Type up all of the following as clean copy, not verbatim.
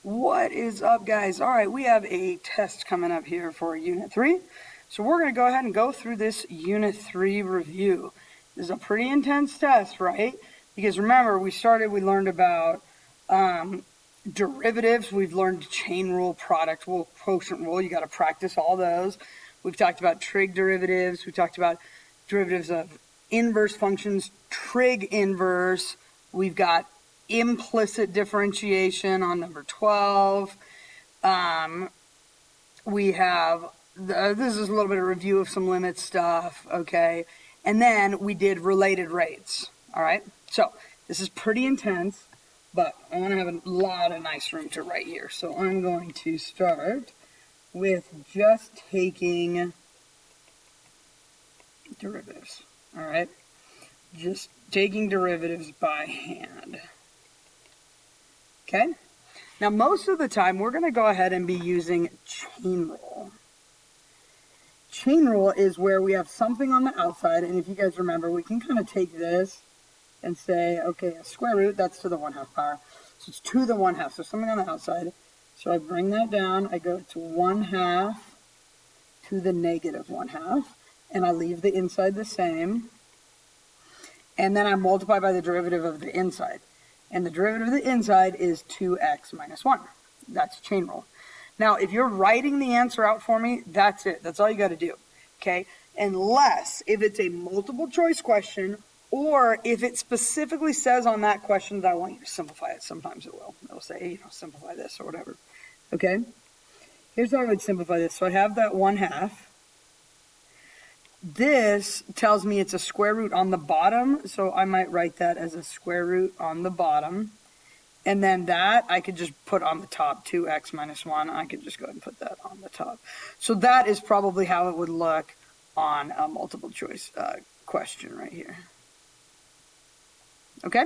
What is up, guys? All right, we have a test coming up here for Unit 3. So we're going to go ahead and go through this Unit 3 review. This is a pretty intense test, right? Because remember, we learned about derivatives. We've learned chain rule, product rule, quotient rule. You got to practice all those. We've talked about trig derivatives. We talked about derivatives of inverse functions, trig inverse. We've got implicit differentiation on number 12. We have, this is a little bit of review of some limit stuff, okay? And then we did related rates, all right? So this is pretty intense, but I want to have a lot of nice room to write here. So I'm going to start with just taking derivatives, all right? Just taking derivatives by hand. Okay, now most of the time we're going to go ahead and be using chain rule. Chain rule is where we have something on the outside, and if you guys remember, we can kind of take this and say, okay, a square root, that's to the 1/2 power. So it's to the 1/2, so something on the outside. So I bring that down, I go to 1/2 to the negative 1/2, and I leave the inside the same. And then I multiply by the derivative of the inside. And the derivative of the inside is 2x minus 1. That's chain rule. Now, if you're writing the answer out for me, that's it. That's all you got to do, okay? Unless if it's a multiple choice question or if it specifically says on that question that I want you to simplify it. Sometimes it will. It'll say, simplify this or whatever, okay? Here's how I would simplify this. So I have that 1/2. This tells me it's a square root on the bottom, so I might write that as a square root on the bottom. And then that I could just put on the top, 2x minus 1. I could just go ahead and put that on the top. So that is probably how it would look on a multiple choice question right here. Okay?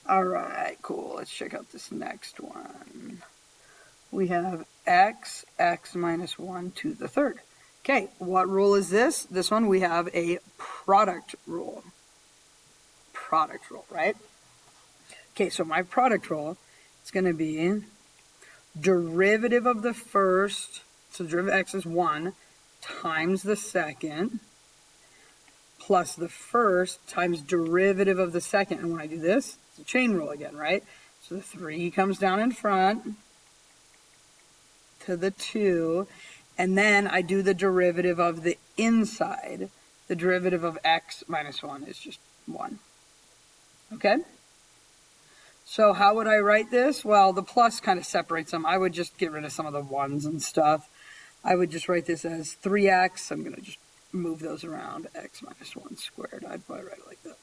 All right, cool. Let's check out this next one. We have x minus 1 to the third. Okay, what rule is this? This one we have a product rule. Product rule, right? Okay, so my product rule is going to be derivative of the first, so derivative of x is 1, times the second, plus the first times derivative of the second. And when I do this, it's a chain rule again, right? So the 3 comes down in front to the 2. And then I do the derivative of the inside. The derivative of x minus 1 is just 1. Okay? So how would I write this? Well, the plus kind of separates them. I would just get rid of some of the 1s and stuff. I would just write this as 3x. I'm going to just move those around. X minus 1 squared. I'd probably write it like that.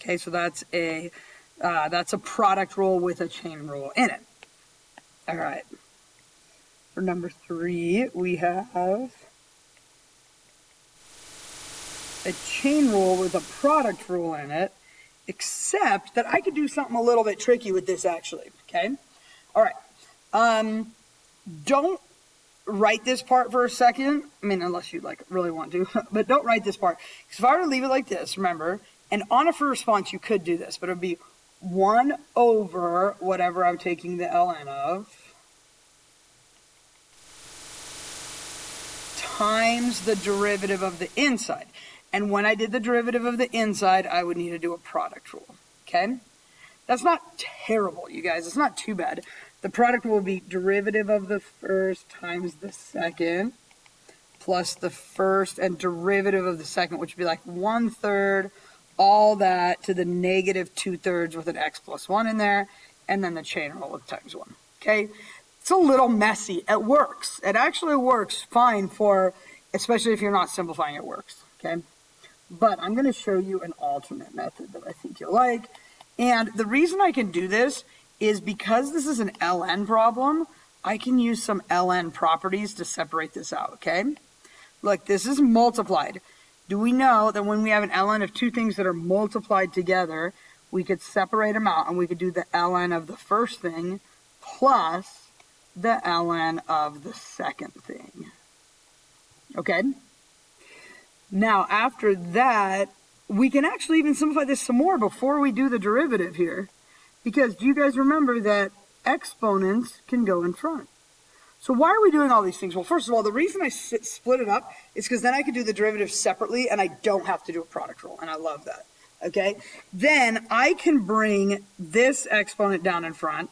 Okay, so that's a product rule with a chain rule in it. All right. For number 3, we have a chain rule with a product rule in it, except that I could do something a little bit tricky with this actually, okay? All right, don't write this part for a second. I mean, unless you really want to, but don't write this part. Because if I were to leave it like this, remember, and on a free response, you could do this, but it would be 1 over whatever I'm taking the ln of, times the derivative of the inside. And when I did the derivative of the inside, I would need to do a product rule, okay? That's not terrible, you guys. It's not too bad. The product rule will be derivative of the first times the second plus the first and derivative of the second, which would be like 1/3, all that to the negative 2/3 with an x plus 1 in there, and then the chain rule with times 1, okay? It's a little messy. It works. It actually works fine for, especially if you're not simplifying, it works, okay? But I'm going to show you an alternate method that I think you'll like. And the reason I can do this is because this is an ln problem, I can use some ln properties to separate this out, okay? Look, this is multiplied. Do we know that when we have an ln of two things that are multiplied together, we could separate them out and we could do the ln of the first thing plus the ln of the second thing, okay? Now, after that, we can actually even simplify this some more before we do the derivative here. Because do you guys remember that exponents can go in front? So why are we doing all these things? Well, first of all, the reason I split it up is because then I can do the derivative separately and I don't have to do a product rule, and I love that. Okay? Then I can bring this exponent down in front.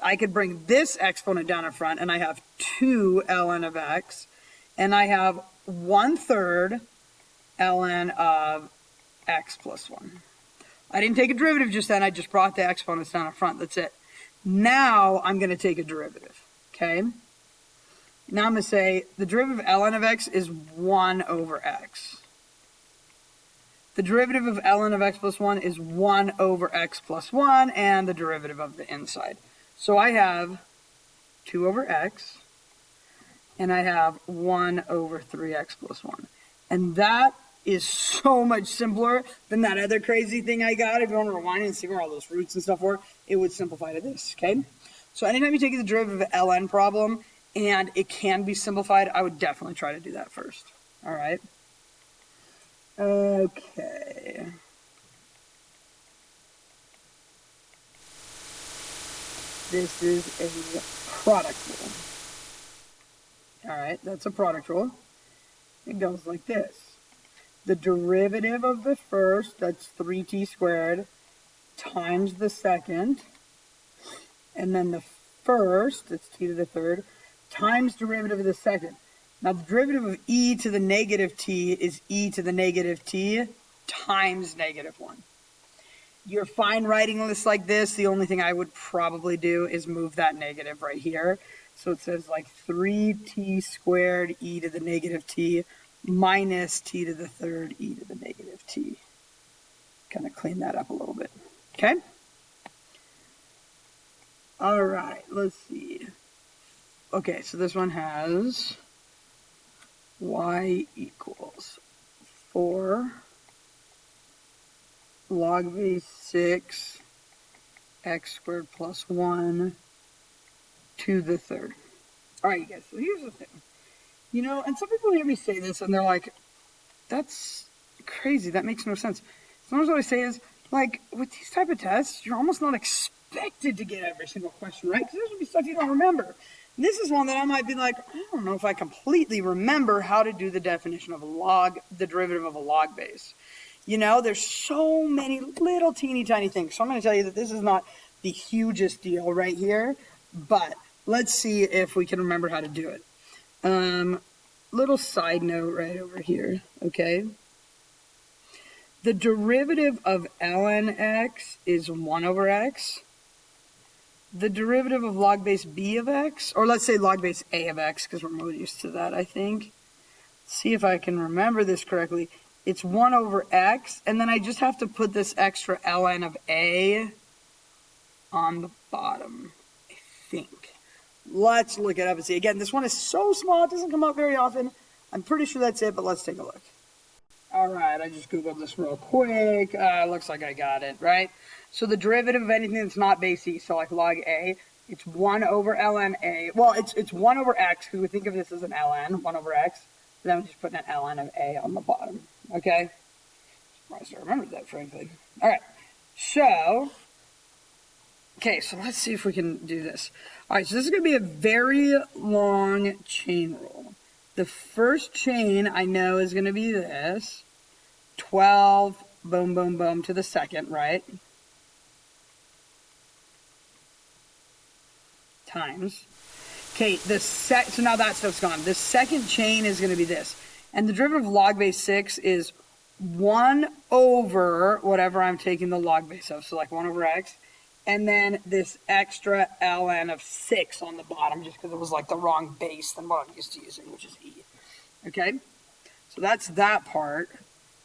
I could bring this exponent down in front, and I have 2 ln of x, and I have 1/3 ln of x plus 1. I didn't take a derivative just then, I just brought the exponents down in front, that's it. Now I'm going to take a derivative, okay? Now I'm going to say the derivative of ln of x is 1 over x. The derivative of ln of x plus 1 is 1 over x plus 1, and the derivative of the inside. So I have 2 over x, and I have 1 over 3x plus 1. And that is so much simpler than that other crazy thing I got. If you want to rewind and see where all those roots and stuff were, it would simplify to this, okay? So anytime you take the derivative of ln problem, and it can be simplified, I would definitely try to do that first. All right? Okay. This is a product rule. All right, that's a product rule. It goes like this. The derivative of the first, that's 3t squared, times the second, and then the first, that's t to the third, times derivative of the second. Now, the derivative of e to the negative t is e to the negative t times -1. You're fine writing this like this. The only thing I would probably do is move that negative right here. So it says like 3t squared e to the negative t minus t to the third e to the negative t. Kind of clean that up a little bit. Okay? All right, let's see. Okay, so this one has y equals 4 log base 6 x squared plus 1 to the third. All right, you guys, so here's the thing. You know, and some people hear me say this and they're like, that's crazy, that makes no sense. Sometimes what I say is, like, with these type of tests, you're almost not expected to get every single question right, because there's going to be stuff you don't remember. And this is one that I might be like, I don't know if I completely remember how to do the definition of a log, the derivative of a log base. You know, there's so many little teeny tiny things. So I'm going to tell you that this is not the hugest deal right here, but let's see if we can remember how to do it. Little side note right over here, okay? The derivative of ln x is 1 over x. The derivative of log base b of x, or let's say log base a of x, because we're more used to that, I think. Let's see if I can remember this correctly. It's 1 over x, and then I just have to put this extra ln of a on the bottom, I think. Let's look it up and see. Again, this one is so small, it doesn't come up very often. I'm pretty sure that's it, but let's take a look. All right, I just Googled this real quick. Looks like I got it, right? So the derivative of anything that's not base e, so like log a, it's 1 over ln a. Well, it's 1 over x, because we think of this as an ln, 1 over x. Then we just put an ln of a on the bottom, okay? Surprised I remembered that, frankly. All right, so, okay, so let's see if we can do this. All right, so this is going to be a very long chain rule. The first chain I know is going to be this, 12, boom, boom, boom, to the second, right? Times. Okay, so now that stuff's gone. The second chain is going to be this. And the derivative of log base 6 is 1 over whatever I'm taking the log base of, so like 1 over x. And then this extra ln of 6 on the bottom, just because it was like the wrong base than what I'm used to using, which is e. Okay? So that's that part.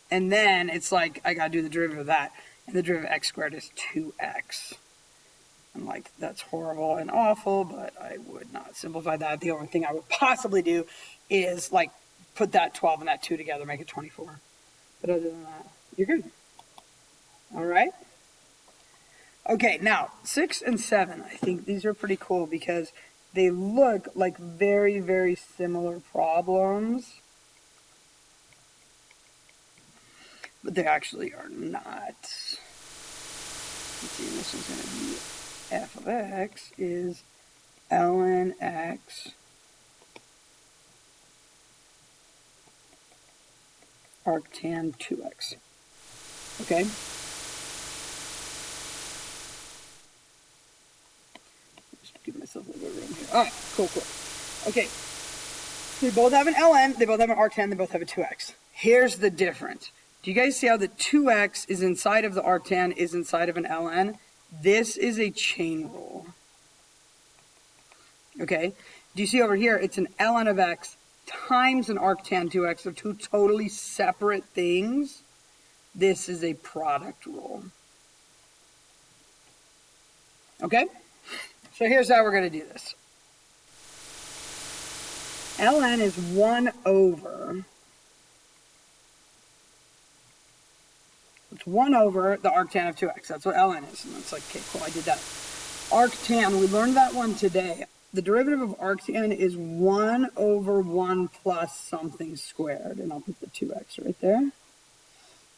And then it's like, I got to do the derivative of that. And the derivative of x squared is 2x. I'm like, that's horrible and awful, but I would not simplify that. The only thing I would possibly do is like put that 12 and that 2 together, make it 24. But other than that, you're good. All right? Okay, now 6 and 7, I think these are pretty cool because they look like very, very similar problems, but they actually are not. Let's see, this is going to be f of x is ln x arctan 2x. Okay? Just give myself a little bit of room here. Alright, cool. Okay. They both have an ln, they both have an arctan, they both have a 2x. Here's the difference. Do you guys see how the 2x is inside of the arctan is inside of an ln? This is a chain rule. Okay? Do you see over here, it's an ln of x times an arctan 2x. They're two totally separate things. This is a product rule. Okay? So here's how we're going to do this. ln is 1 over... It's 1 over the arctan of 2x. That's what ln is. And that's like, okay, cool, I did that. Arctan, we learned that one today. The derivative of arctan is 1 over 1 plus something squared. And I'll put the 2x right there.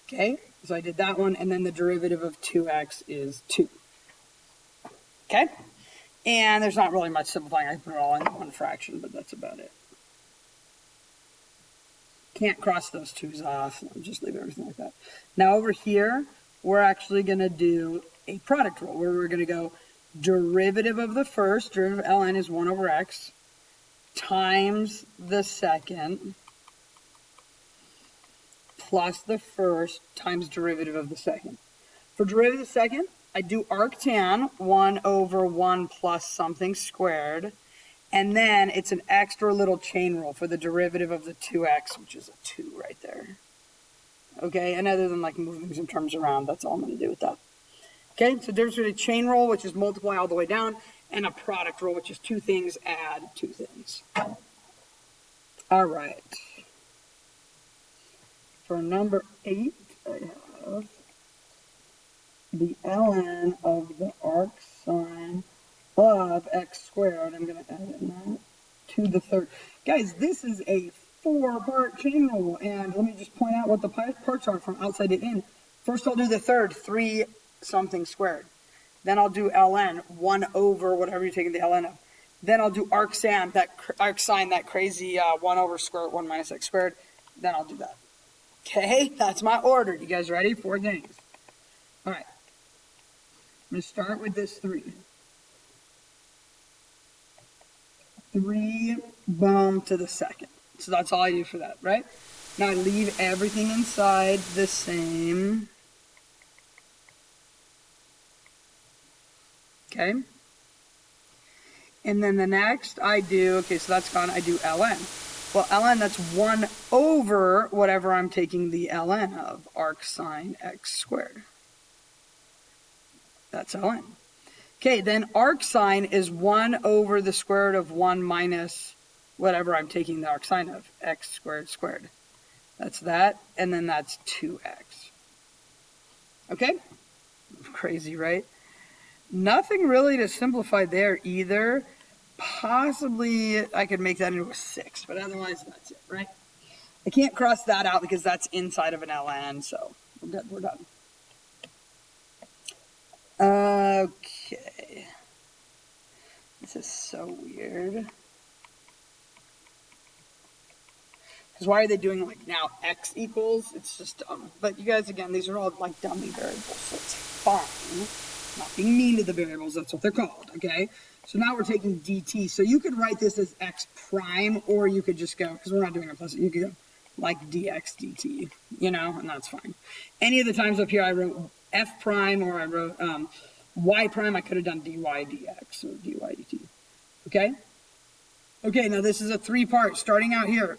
Okay, so I did that one. And then the derivative of 2x is 2. Okay? And there's not really much simplifying. I put it all in one fraction, but that's about it. Can't cross those 2's off. I'll just leave everything like that. Now over here, we're actually going to do a product rule where we're going to go derivative of the first, derivative of ln is 1 over x, times the second, plus the first times derivative of the second. For derivative of the second, I do arctan 1 over 1 plus something squared. And then it's an extra little chain rule for the derivative of the 2x, which is a 2 right there. Okay, and other than like moving some terms around, that's all I'm going to do with that. Okay, so difference between a chain rule, which is multiply all the way down, and a product rule, which is two things add two things. All right. For number 8, I have the ln of the arc sine of x squared. I'm going to add in that to the third. Guys, this is a 4-part chain rule, and let me just point out what the parts are from outside to in. First, I'll do the third, 3 something squared. Then I'll do ln, 1 over whatever you're taking the ln of. Then I'll do arc sine, that crazy 1 over square root 1 minus x squared. Then I'll do that. Okay, that's my order. You guys ready? 4 things. All right. I'm going to start with this 3. 3, boom, to the second. So that's all I do for that, right? Now I leave everything inside the same. Okay? And then the next I do, okay, so that's gone, I do ln. Well, ln, that's 1 over whatever I'm taking the ln of, arc sine x squared. That's ln. Okay, then arc sine is 1 over the square root of 1 minus whatever I'm taking the arc sine of, x squared squared. That's that, and then that's 2x. Okay? Crazy, right? Nothing really to simplify there either. Possibly I could make that into a 6, but otherwise that's it, right? I can't cross that out because that's inside of an ln, so we're good, we're done. Okay. This is so weird. Because why are they doing like now x equals? It's just dumb. But you guys, again, these are all like dummy variables, so it's fine. Not being mean to the variables, that's what they're called, okay? So now we're taking dt. So you could write this as x prime, or you could just go, because we're not doing a plus, you could go like dx dt, you know, and that's fine. Any of the times up here I wrote f prime, or I wrote y prime, I could have done dy dx or dy dt, okay? Okay, now this is a 3-part, starting out here.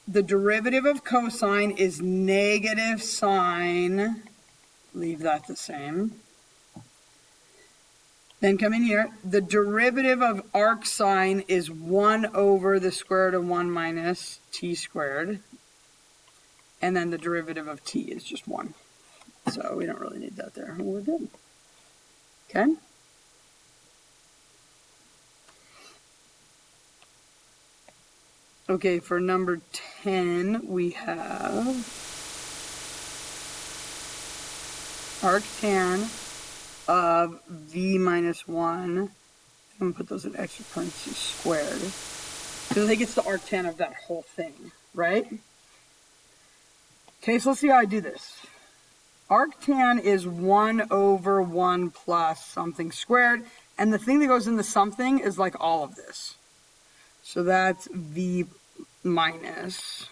The derivative of cosine is negative sine, leave that the same. Then come in here, the derivative of arc sine is 1 over the square root of 1 minus t squared. And then the derivative of t is just 1. So we don't really need that there. We're good. Okay? Okay, for number 10, we have arctan of v minus 1. I'm going to put those in extra parentheses squared. Because I think it's the arctan of that whole thing, right? Okay, so let's see how I do this. Arctan is 1 over 1 plus something squared. And the thing that goes into something is like all of this. So that's v minus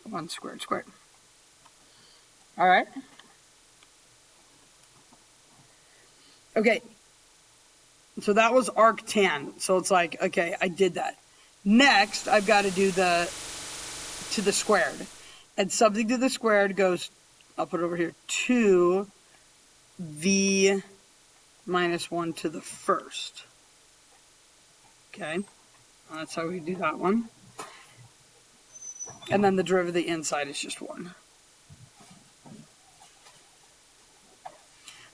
1 squared squared. All right. Okay. So that was arctan. So it's like, okay, I did that. Next, I've got to do the squared. And something to the squared goes, I'll put it over here, 2 v minus 1 to the first. Okay. That's how we do that one. And then the derivative of the inside is just 1.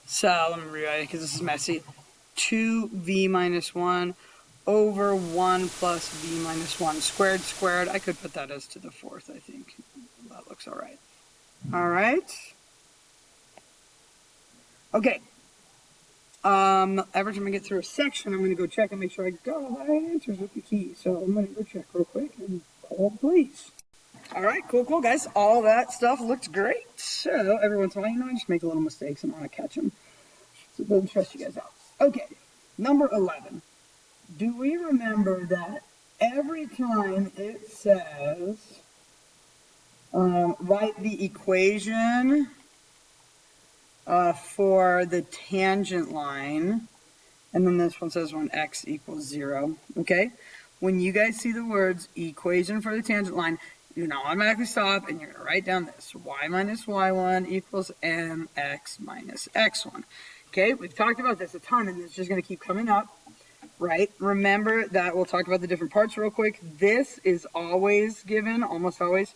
So let me rewrite it because this is messy. 2v minus 1 over 1 plus v minus 1 squared squared. I could put that as to the fourth, I think. That looks all right. All right. Okay. Every time I get through a section, I'm going to go check and make sure I got all the right answers with the key. So I'm going to go check real quick and call please. All right, cool, guys. All that stuff looks great. So every once in a while, I just make a little mistakes and I want to catch them. So it doesn't stress you guys out. Okay, number 11. Do we remember that every time it says, write the equation for the tangent line, and then this one says when x equals 0, okay? When you guys see the words equation for the tangent line, you're going to automatically stop and you're going to write down this. Y minus y1 equals mx minus x1. Okay, we've talked about this a ton and it's just going to keep coming up, right? Remember that we'll talk about the different parts real quick. This is always given, almost always.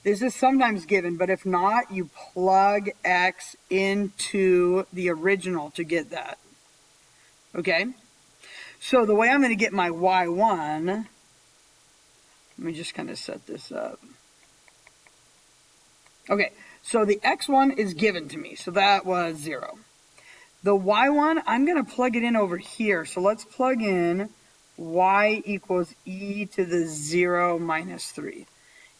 This is sometimes given, but if not, you plug x into the original to get that. Okay? So the way I'm going to get my y1, let me just kind of set this up. Okay, so the x1 is given to me, so that was 0. The y1, I'm going to plug it in over here. So let's plug in y equals e to the 0 minus 3.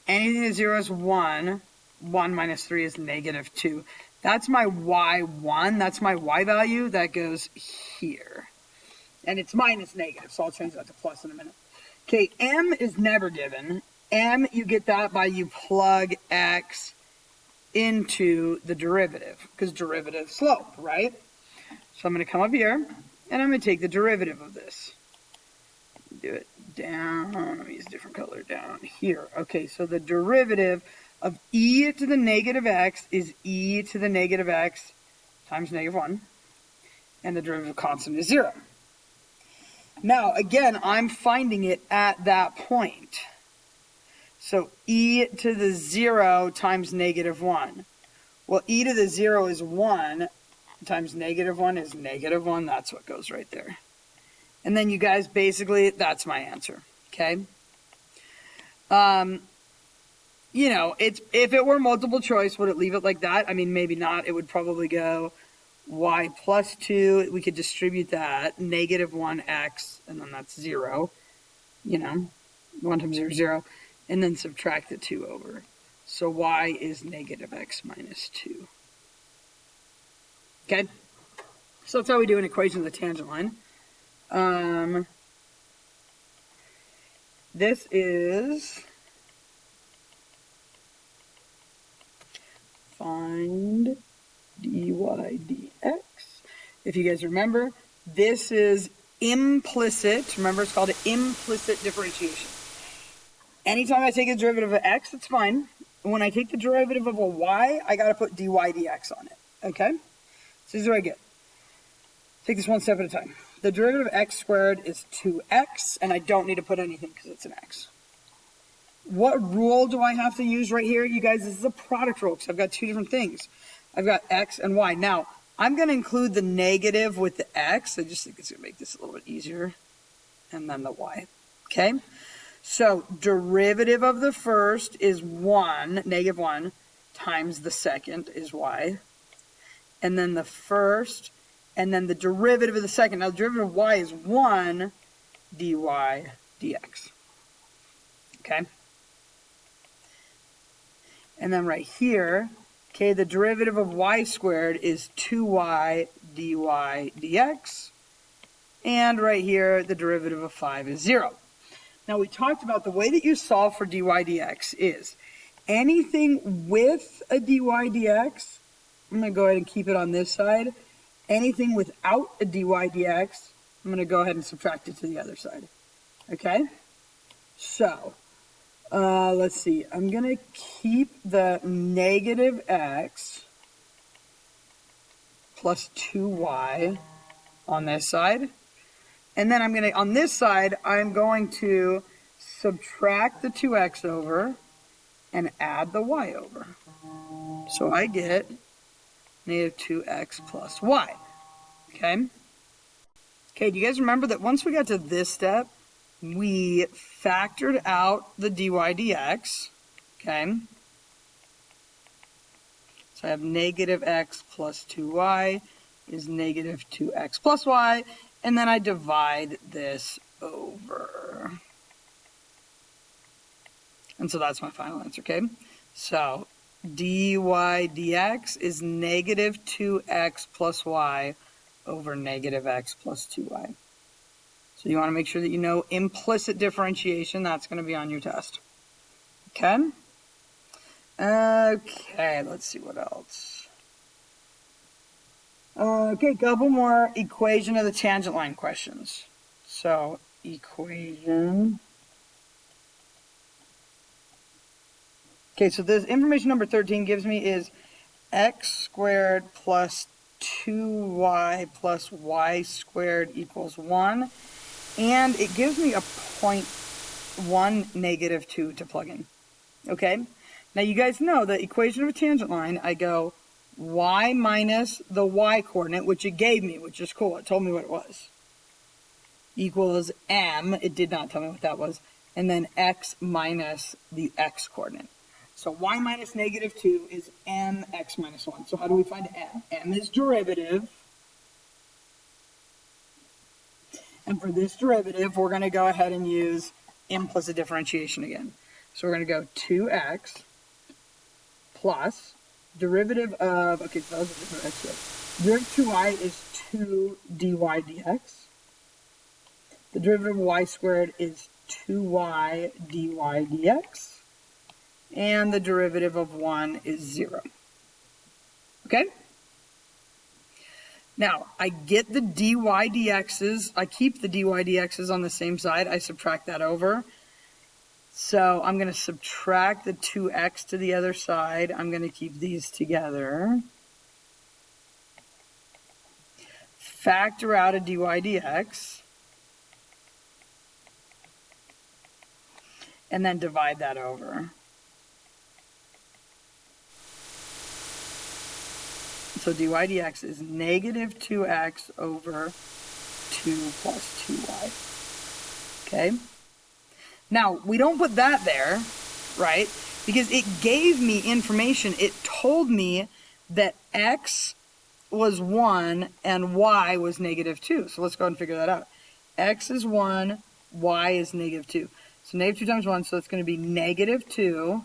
Anything to 0 is 1. 1 minus 3 is negative 2. That's my y1. That's my y value. That goes here. And it's minus negative, so I'll change that to plus in a minute. Okay, m is never given. M, you get that by you plug x into the derivative, because derivative slope, right? So I'm going to come up here, and I'm going to take the derivative of this. Do it down, let me use a different color, down here. Okay, so the derivative of e to the negative x is e to the negative x times negative 1, and the derivative constant is 0. Now, again, I'm finding it at that point. So e to the 0 times negative 1. Well, e to the 0 is 1 times negative 1 is negative 1. That's what goes right there. And then you guys, basically, that's my answer. Okay? You know, if it were multiple choice, would it leave it like that? I mean, maybe not. It would probably go y plus 2. We could distribute that. Negative 1x, and then that's 0. You know, 1 times 0 is 0. And then subtract the 2 over. So y is negative x minus 2. Okay? So that's how we do an equation of the tangent line. This is find dy dx. If you guys remember, this is implicit. Remember, it's called an implicit differentiation. Anytime I take a derivative of x, it's fine. When I take the derivative of a y, I got to put dy dx on it. Okay? So this is what I get. Take this one step at a time. The derivative of x squared is 2x, and I don't need to put anything because it's an x. What rule do I have to use right here? You guys, this is a product rule because I've got two different things. I've got x and y. Now, I'm going to include the negative with the x. I just think it's going to make this a little bit easier. And then the y. Okay? So, derivative of the first is 1, negative 1, times the second is y. and then the first, and then the derivative of the second. Now, the derivative of y is 1 dy dx. Okay? And then right here, okay, the derivative of y squared is 2y dy dx. And right here, the derivative of 5 is 0. Now, we talked about the way that you solve for dy dx is anything with a dy dx, I'm going to go ahead and keep it on this side. Anything without a dy dx, I'm going to go ahead and subtract it to the other side. Okay? So, let's see. I'm going to keep the negative x plus 2y on this side. And then I'm going to, on this side, I'm going to subtract the 2x over and add the y over. So I get negative 2x plus y. Okay? Okay, do you guys remember that once we got to this step, we factored out the dy dx. Okay? So I have negative x plus 2y is negative 2x plus y. And then I divide this over. And so that's my final answer, okay? So dy dx is negative 2x plus y over negative x plus 2y. So you want to make sure that you know implicit differentiation. That's going to be on your test. Okay? Okay, let's see what else. Okay, a couple more equation of the tangent line questions. So, equation. Okay, so this information number 13 gives me is x squared plus 2y plus y squared equals 1. And it gives me a 0.1 negative 2 to plug in. Okay? Now, you guys know the equation of a tangent line, I go y minus the y coordinate, which it gave me, which is cool. It told me what it was, equals m. It did not tell me what that was. And then x minus the x coordinate. So y minus negative 2 is mx minus 1. So how do we find m? M is derivative. And for this derivative, we're going to go ahead and use implicit differentiation again. So we're going to go 2x plus derivative of, okay, so that was a different x here. Derivative of 2y is 2 dy dx. The derivative of y squared is 2y dy dx. And the derivative of 1 is 0. Okay? Now, I get the dy dx's. I keep the dy dx's on the same side. I subtract that over. So I'm going to subtract the 2x to the other side. I'm going to keep these together. Factor out a dy dx. And then divide that over. So dy dx is negative 2x over 2 plus 2y. Okay? Now, we don't put that there, right? Because it gave me information. It told me that x was 1 and y was negative 2. So let's go ahead and figure that out. X is 1, y is negative 2. So negative 2 times 1, so it's going to be negative 2.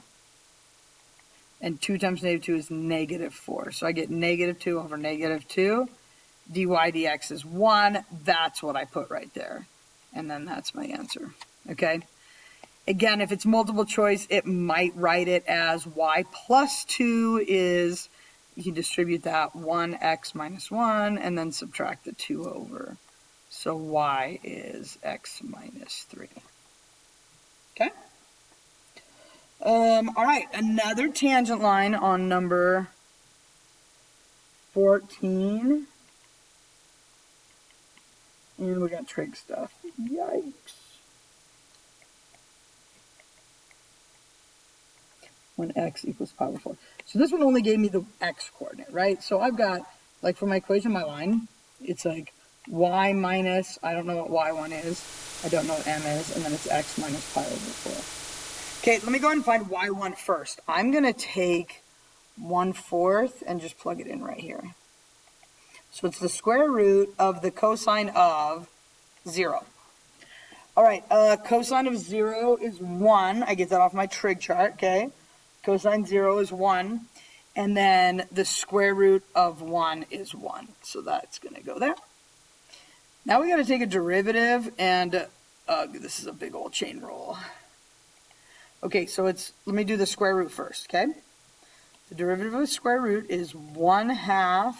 And 2 times negative 2 is negative 4. So I get negative 2 over negative 2. Dy dx is 1. That's what I put right there. And then that's my answer. Okay? Again, if it's multiple choice, it might write it as y plus 2 is, you can distribute that 1x minus 1 and then subtract the 2 over. So y is x minus 3. Okay? All right, another tangent line on number 14. And we got trig stuff. Yikes. When x equals pi over 4. So this one only gave me the x coordinate, right? So I've got, like for my equation, my line, it's like y minus, I don't know what y1 is, I don't know what m is, and then it's x minus pi over 4. Okay, let me go ahead and find y1 first. I'm going to take 1/4 and just plug it in right here. So it's the square root of the cosine of 0. All right, cosine of 0 is 1. I get that off my trig chart, okay? Cosine 0 is 1. And then the square root of 1 is 1. So that's going to go there. Now we got to take a derivative, and this is a big old chain rule. Okay, so let me do the square root first, okay? The derivative of the square root is 1/2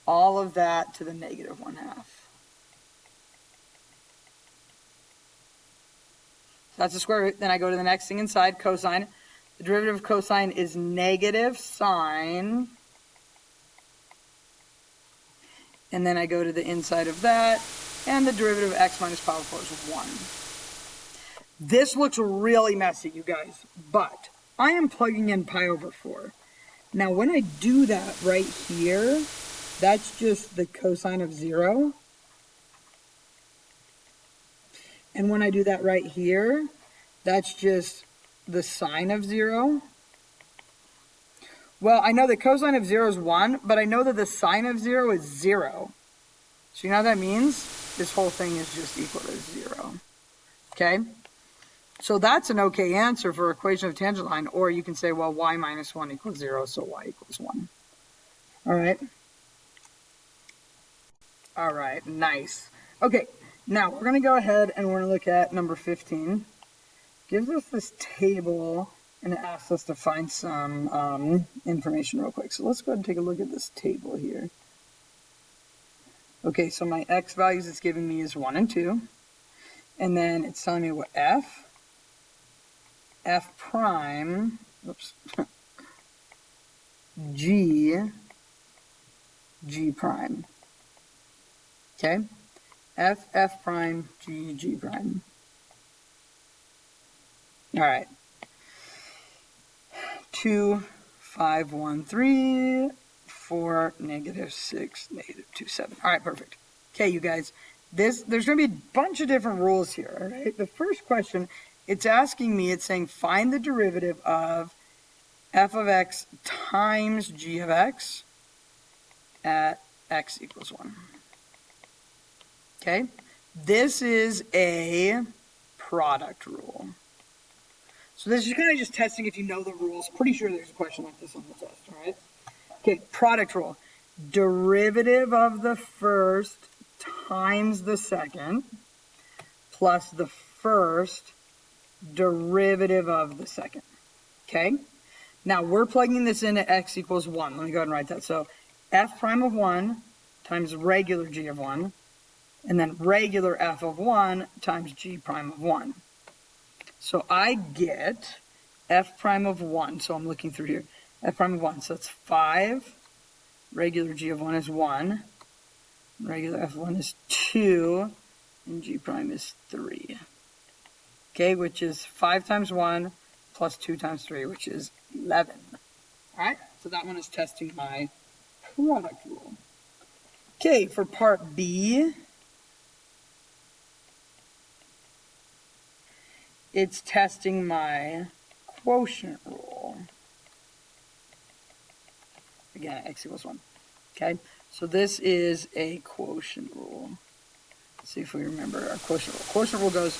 all of that to the negative 1/2. So that's the square root. Then I go to the next thing inside, cosine. The derivative of cosine is negative sine. And then I go to the inside of that, and the derivative of x minus pi over 4 is 1. This looks really messy, you guys, but I am plugging in pi over 4. Now, when I do that right here, that's just the cosine of 0. And when I do that right here, that's just the sine of 0. Well, I know the cosine of 0 is 1, but I know that the sine of 0 is 0. So you know what that means? This whole thing is just equal to 0. Okay? So that's an okay answer for equation of tangent line. Or you can say, well, y minus 1 equals 0, so y equals 1. All right? All right, nice. Okay, now we're going to go ahead and we're going to look at number 15. Gives us this table, and it asks us to find some information real quick. So let's go ahead and take a look at this table here. Okay, so my x values it's giving me is 1 and 2. And then it's telling me what f prime, oops, g prime. Okay? F prime, G prime. All right. 2, 5, 1, 3, 4, negative 6, negative 2, 7. All right, perfect. Okay, you guys, there's going to be a bunch of different rules here, all right? The first question, it's asking me, it's saying find the derivative of f of x times g of x at x equals 1. Okay? This is a product rule. So this is kind of just testing if you know the rules. Pretty sure there's a question like this on the test, all right? Okay, product rule. Derivative of the first times the second plus the first derivative of the second. Okay? Now we're plugging this into x equals 1. Let me go ahead and write that. So f prime of 1 times regular g of 1, and then regular f of 1 times g prime of 1. So I get f prime of 1. So I'm looking through here. F prime of 1. So that's 5. Regular g of 1 is 1. Regular f of 1 is 2. And g prime is 3. Okay, which is 5 times 1 plus 2 times 3, which is 11. All right, so that one is testing my product rule. Okay, for part B, it's testing my quotient rule. Again, x equals 1. Okay, so this is a quotient rule. Let's see if we remember our quotient rule. Quotient rule goes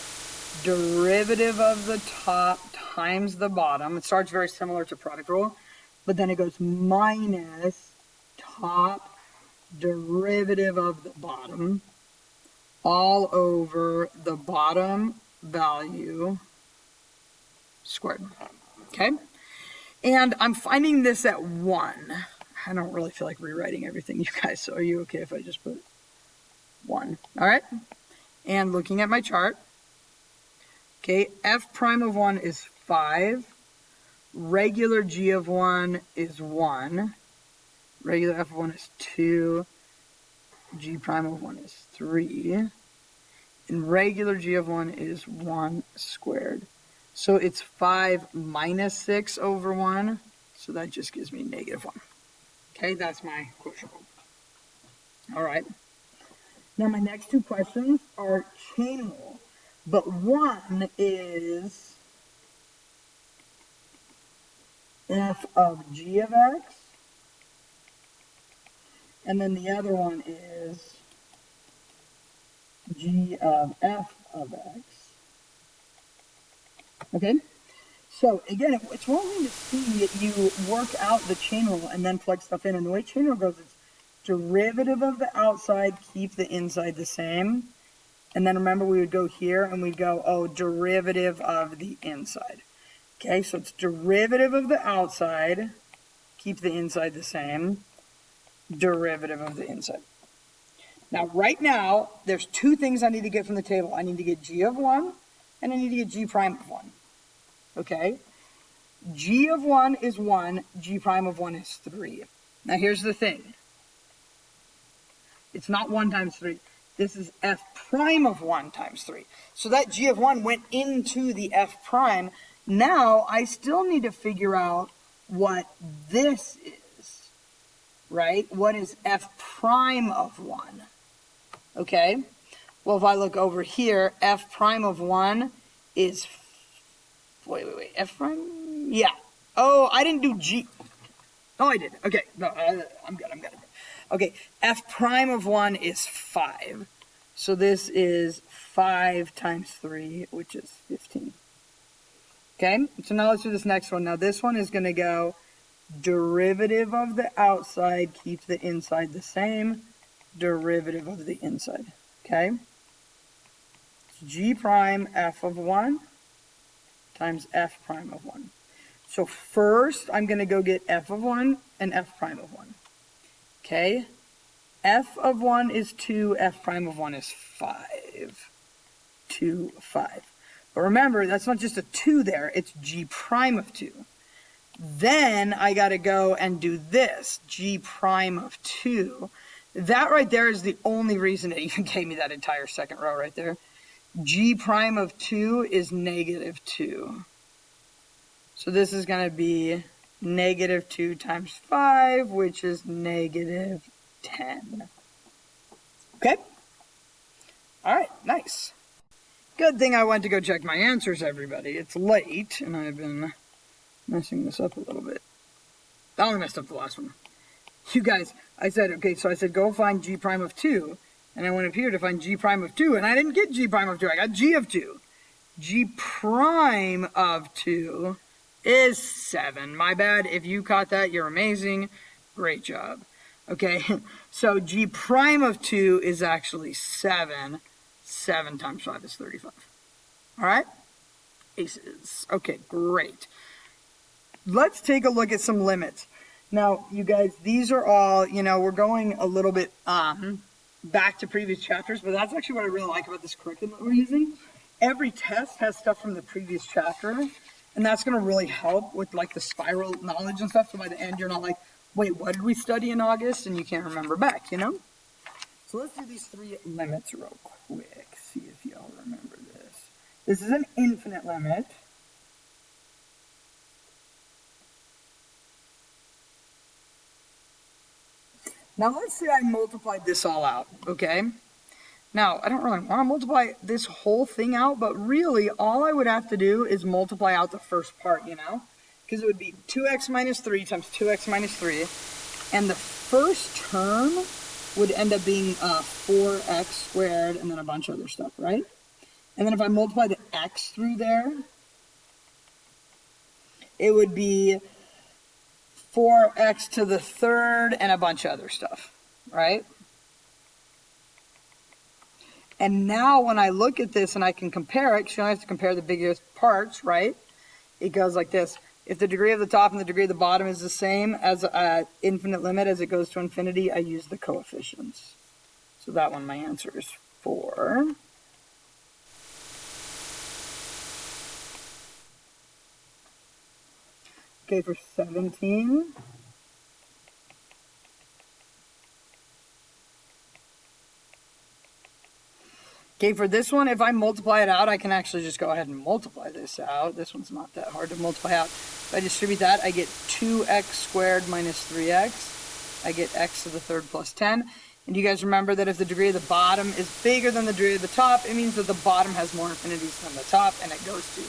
derivative of the top times the bottom. It starts very similar to product rule, but then it goes minus top derivative of the bottom all over the bottom value squared. Okay? And I'm finding this at 1. I don't really feel like rewriting everything, you guys, so are you okay if I just put 1? All right? And looking at my chart, okay, f prime of 1 is 5. Regular g of 1 is 1. Regular f of 1 is 2. G prime of 1 is 3. And regular g of 1 is 1 squared. So it's 5 minus 6 over 1. So that just gives me negative 1. Okay, that's my quotient rule. All right. Now my next two questions are chain rule. But one is f of g of x And then the other one is g of f of x. Okay? So, again, it's one thing to see you work out the chain rule and then plug stuff in. And the way chain rule goes is derivative of the outside, keep the inside the same. And then remember, we would go here and we'd go, oh, derivative of the inside. Okay, so it's derivative of the outside, keep the inside the same, derivative of the inside. Now, right now, there's two things I need to get from the table. I need to get g of 1, and I need to get g prime of 1. Okay? G of 1 is 1, g prime of 1 is 3. Now, here's the thing. It's not 1 times 3. This is f prime of 1 times 3. So that g of 1 went into the f prime. Now, I still need to figure out what this is, right? What is f prime of 1? Okay? Well, if I look over here, f prime of 1 is... Wait. F prime? Yeah. Oh, I didn't do g. Oh, I did. Okay. No, I'm good. Okay. F prime of 1 is 5. So this is 5 times 3, which is 15. Okay? So now let's do this next one. Now this one is going to go derivative of the outside, keep the inside the same, derivative of the inside. Okay? It's g prime f of 1 times f prime of 1. So first, I'm going to go get f of 1 and f prime of 1. Okay? F of 1 is 2, f prime of 1 is 5. 2, 5. But remember, that's not just a 2 there, it's g prime of 2. Then I got to go and do this, g prime of 2. That right there is the only reason it even gave me that entire second row right there. G prime of 2 is negative 2. So this is going to be negative 2 times 5, which is negative 10. Okay? All right, nice. Good thing I went to go check my answers, everybody. It's late, and I've been messing this up a little bit. I only messed up the last one. You guys, I said, go find g prime of 2. And I went up here to find g prime of 2, and I didn't get g prime of 2. I got g of 2. G prime of 2 is 7. My bad. If you caught that, you're amazing. Great job. Okay, so g prime of 2 is actually 7. 7 times 5 is 35. All right? Aces. Okay, great. Let's take a look at some limits. Now, you guys, these are all, we're going a little bit back to previous chapters, but that's actually what I really like about this curriculum that we're using. Every test has stuff from the previous chapter, and that's going to really help with, the spiral knowledge and stuff, so by the end you're not like, wait, what did we study in August? And you can't remember back, So let's do these 3 limits real quick, see if y'all remember this. This is an infinite limit. Now let's say I multiplied this all out, okay? Now, I don't really want to multiply this whole thing out, but really all I would have to do is multiply out the first part, Because it would be 2x minus 3 times 2x minus 3, and the first term would end up being 4x squared and then a bunch of other stuff, right? And then if I multiply the x through there, it would be 4x to the third and a bunch of other stuff, right? And now when I look at this and I can compare it, because you only have to compare the biggest parts, right? It goes like this. If the degree of the top and the degree of the bottom is the same as an infinite limit as it goes to infinity, I use the coefficients. So that one, my answer is 4. Okay, for 17. Okay, for this one, if I multiply it out, I can actually just go ahead and multiply this out. This one's not that hard to multiply out. If I distribute that, I get 2x squared minus 3x. I get x to the third plus 10. And you guys remember that if the degree of the bottom is bigger than the degree of the top, it means that the bottom has more infinities than the top, and it goes to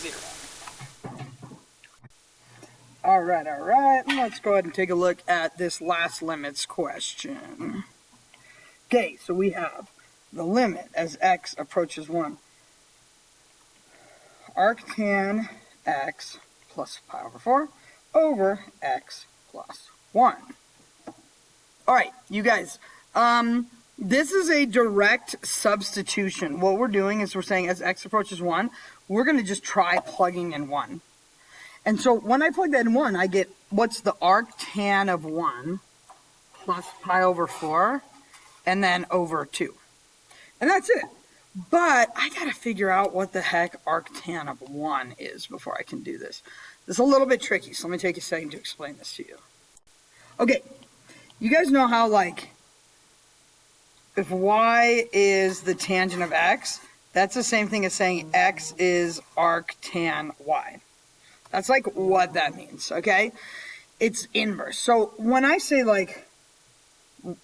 0. All right. Let's go ahead and take a look at this last limits question. Okay, so we have the limit as x approaches 1. Arctan x plus pi over 4 over x plus 1. All right, you guys, this is a direct substitution. What we're doing is we're saying as x approaches 1, we're going to just try plugging in 1. And so when I plug that in 1, I get what's the arctan of 1 plus pi over 4 and then over 2. And that's it. But I got to figure out what the heck arctan of 1 is before I can do this. This is a little bit tricky, so let me take a second to explain this to you. Okay, you guys know how, like, if y is the tangent of x, that's the same thing as saying x is arctan y. That's like what that means, okay? It's inverse. So when I say, like,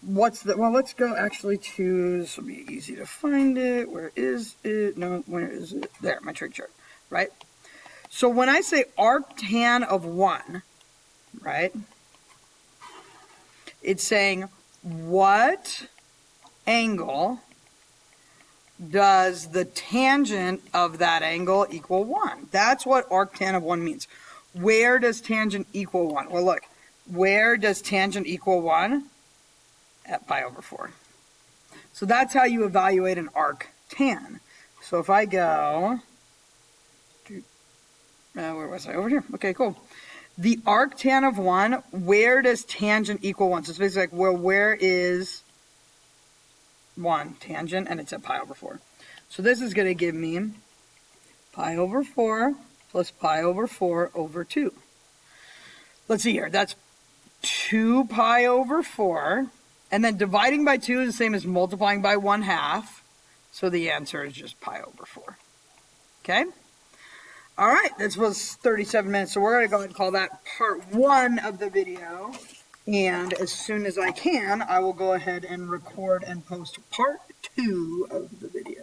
what's the, well, let's go actually to, this will be easy to find it. Where is it? No, where is it? There, my trig chart, right? So when I say arctan of 1, right, it's saying what angle does the tangent of that angle equal 1? That's what arctan of 1 means. Where does tangent equal 1? Well, look, where does tangent equal 1? At pi over 4. So that's how you evaluate an arctan. So if I go, where was I? Over here. Okay, cool. The arctan of 1, where does tangent equal 1? So it's basically like, well, where is 1 tangent? And it's at pi over 4. So this is going to give me pi over 4 plus pi over 4 over 2. Let's see here. That's 2 pi over 4. And then dividing by 2 is the same as multiplying by 1/2. So the answer is just pi over 4. Okay? All right, this was 37 minutes. So we're going to go ahead and call that part 1 of the video. And as soon as I can, I will go ahead and record and post part 2 of the video.